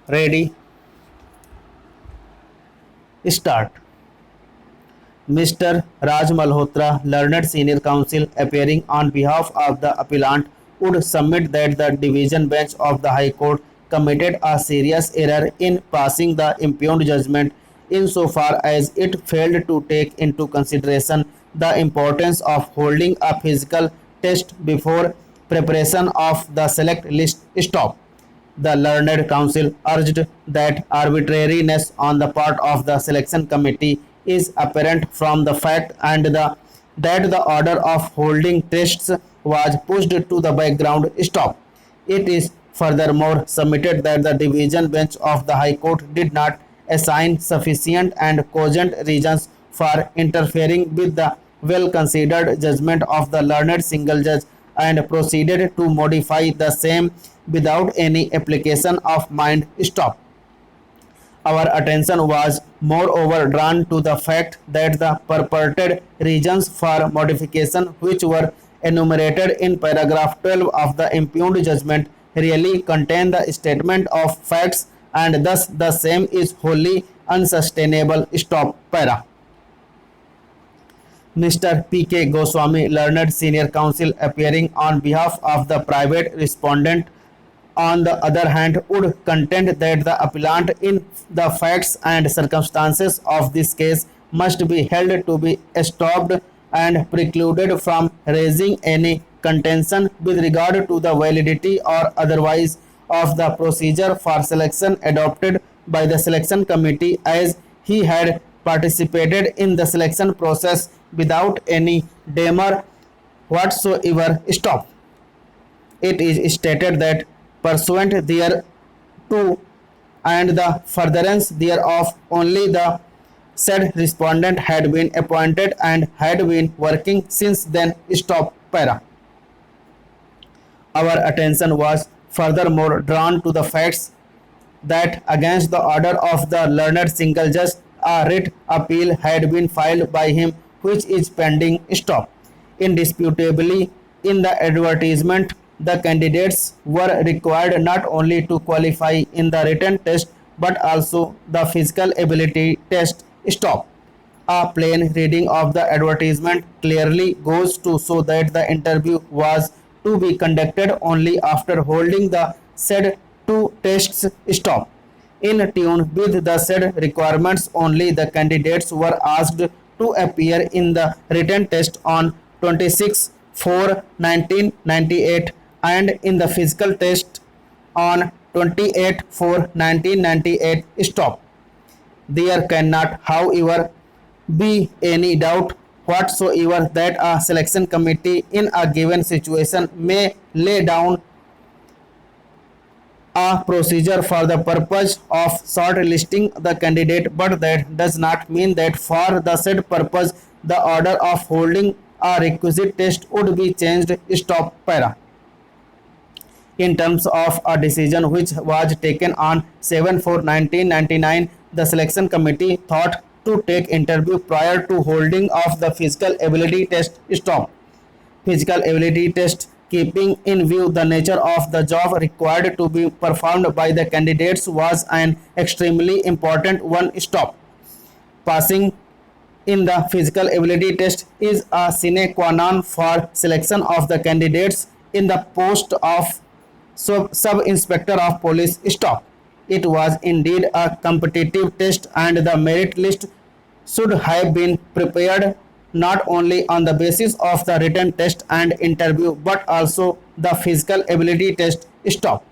Ready? Start. Mr. Raj Malhotra, learned senior counsel appearing on behalf of the appellant, would submit that the division bench of the High Court committed a serious error in passing the impugned judgment insofar as it failed to take into consideration the importance of holding a physical test before preparation of the select list stop. The learned counsel urged that arbitrariness on the part of the selection committee is apparent from the fact that the order of holding tests was pushed to the background stop. It is furthermore submitted that the division bench of the High Court did not assign sufficient and cogent reasons for interfering with the well considered judgment of the learned single judge and proceeded to modify the same without any application of mind stop. Our attention was moreover drawn to the fact that the purported reasons for modification, which were enumerated in paragraph 12 of the impugned judgment, really contain the statement of facts and thus the same is wholly unsustainable. Stop para. Mr. P. K. Goswami, learned senior counsel appearing on behalf of the private respondent, on the other hand, would contend that the appellant in the facts and circumstances of this case must be held to be stopped and precluded from raising any contention with regard to the validity or otherwise of the procedure for selection adopted by the selection committee, as he had participated in the selection process without any demur whatsoever. Stop. It is stated that pursuant thereto and the furtherance thereof, only the said respondent had been appointed and had been working since then. Stop para. Our attention was furthermore drawn to the facts that against the order of the learned single judge a writ appeal had been filed by him, which is pending. Stop. Indisputably, in the advertisement, the candidates were required not only to qualify in the written test but also the physical ability test. Stop. A plain reading of the advertisement clearly goes to show that the interview was to be conducted only after holding the said two tests. Stop. In tune with the said requirements, only the candidates were asked to appear in the written test on 26/4/1998 and in the physical test on 28/4/1998. Stop. There cannot, however, be any doubt whatsoever that a selection committee in a given situation may lay down a procedure for the purpose of shortlisting the candidate, but that does not mean that for the said purpose the order of holding a requisite test would be changed. Stop para. In terms of a decision which was taken on 7/4/1999, the selection committee thought to take interview prior to holding of the physical ability test. Stop. Physical ability test, keeping in view the nature of the job required to be performed by the candidates, was an extremely important one. Stop. Passing in the physical ability test is a sine qua non for selection of the candidates in the post of sub-inspector of police. Stop. It was indeed a competitive test and the merit list should have been prepared not only on the basis of the written test and interview but also the physical ability test. Stop.